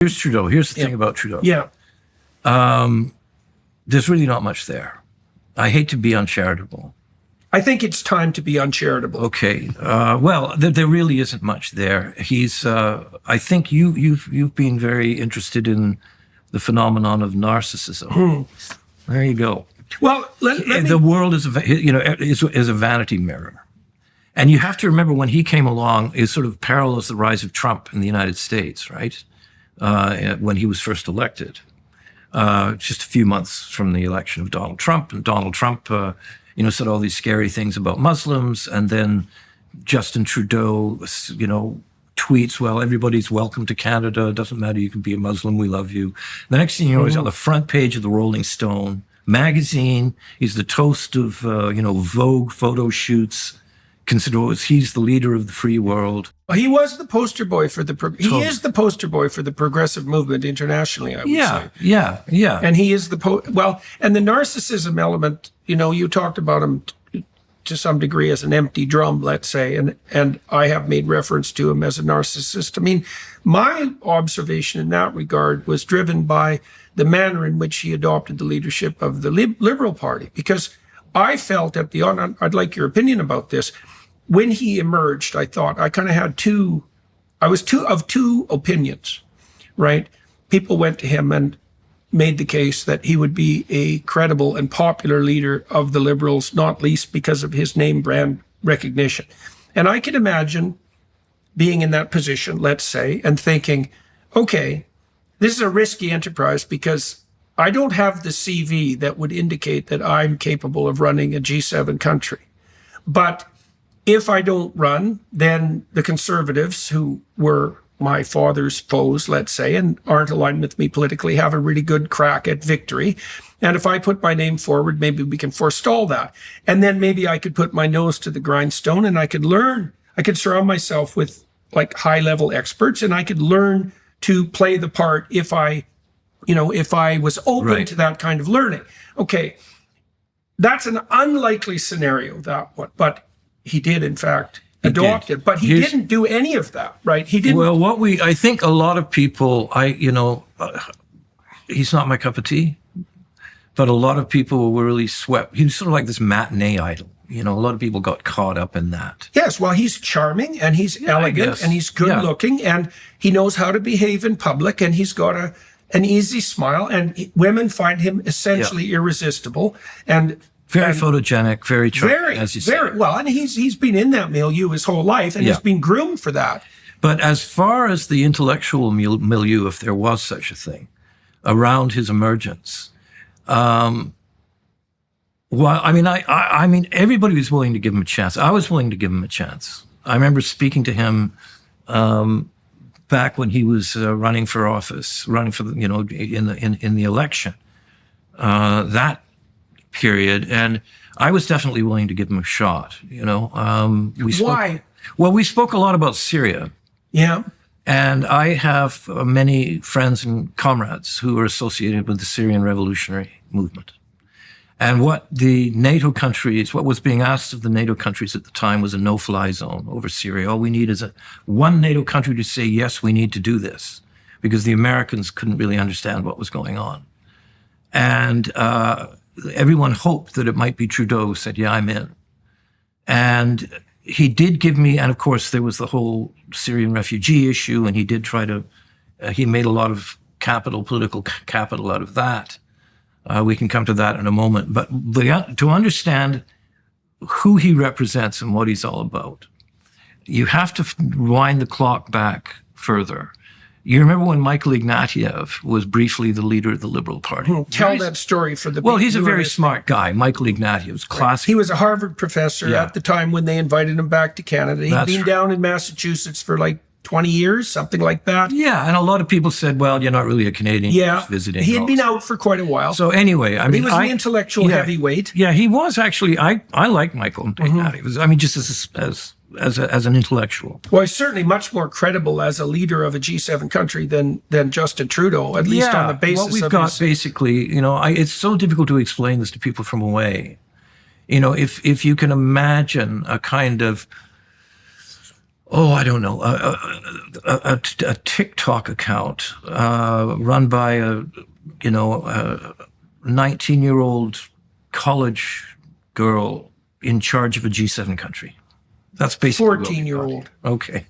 Here's Trudeau. Here's the thing about Trudeau. Yeah. There's really not much there. I hate to be uncharitable. I think it's time to be uncharitable. Okay. Well, there really isn't much there. He's. I think you've been very interested in the phenomenon of narcissism. There you go. Well, the world is a vanity mirror, and you have to remember when he came along, it sort of parallels the rise of Trump in the United States, right? When he was first elected, just a few months from the election of Donald Trump, and Donald Trump, said all these scary things about Muslims, and then Justin Trudeau, tweets, well, everybody's welcome to Canada. It doesn't matter. You can be a Muslim. We love you. The next thing you know, he's on the front page of the Rolling Stone magazine. He's the toast of, Vogue photo shoots. He's the leader of the free world. He was the poster boy for he is the poster boy for the progressive movement internationally, I would say. Yeah. And he is and the narcissism element, you talked about him to some degree as an empty drum, let's say, and I have made reference to him as a narcissist. I mean, my observation in that regard was driven by the manner in which he adopted the leadership of the Liberal Party, because I felt I'd like your opinion about this. When he emerged, I thought I kind of had two opinions, right? People went to him and made the case that he would be a credible and popular leader of the Liberals, not least because of his name brand recognition. And I can imagine being in that position, let's say, and thinking, okay, this is a risky enterprise because I don't have the CV that would indicate that I'm capable of running a G7 country. But if I don't run, then the Conservatives, who were my father's foes, let's say, and aren't aligned with me politically, have a really good crack at victory. And if I put my name forward, maybe we can forestall that. And then maybe I could put my nose to the grindstone and I could surround myself with like high-level experts, and I could learn to play the part if I was open to that kind of learning. Okay, that's an unlikely scenario, that one, but he did, in fact, adopt it. But he didn't do any of that, right? He didn't. Well, I think a lot of people, he's not my cup of tea, but a lot of people were really swept. He was sort of like this matinee idol. A lot of people got caught up in that. Yes, well, he's charming and he's elegant and he's good looking and he knows how to behave in public and he's got an easy smile and women find him essentially irresistible and very photogenic, very charming, as you say. Very well, and he's been in that milieu his whole life and he's been groomed for that. But as far as the intellectual milieu, if there was such a thing, around his emergence, everybody was willing to give him a chance. I was willing to give him a chance. I remember speaking to him back when he was running for office, in the election. That period, and I was definitely willing to give him a shot. Why? Well, we spoke a lot about Syria. Yeah. And I have many friends and comrades who are associated with the Syrian revolutionary movement. And what was being asked of the NATO countries at the time was a no-fly zone over Syria. All we need is one NATO country to say, yes, we need to do this, because the Americans couldn't really understand what was going on. And everyone hoped that it might be Trudeau who said, yeah, I'm in. And he did give me, and of course there was the whole Syrian refugee issue, and he did try to, he made a lot of political capital out of that. We can come to that in a moment. But to understand who he represents and what he's all about, you have to wind the clock back further. You remember when Michael Ignatieff was briefly the leader of the Liberal Party? Tell that story for the people. Well, he's a very smart guy. Michael Ignatieff was classic. He was a Harvard professor at the time when they invited him back to Canada. He'd been down in Massachusetts for like 20 years, something like that. Yeah, and a lot of people said, well, you're not really a Canadian. Yeah, visiting. He had been out for quite a while. So anyway, he was an intellectual heavyweight. Yeah, he was actually. I like Michael Ignatieff. Just as an intellectual. Well, he's certainly much more credible as a leader of a G7 country than Justin Trudeau, at least on the basis of what we've got basically, it's so difficult to explain this to people from away. If you can imagine a kind of Oh, I don't know, a TikTok account run by a 19-year-old college girl in charge of a G7 country. That's basically what we got. 14-year-old. Okay.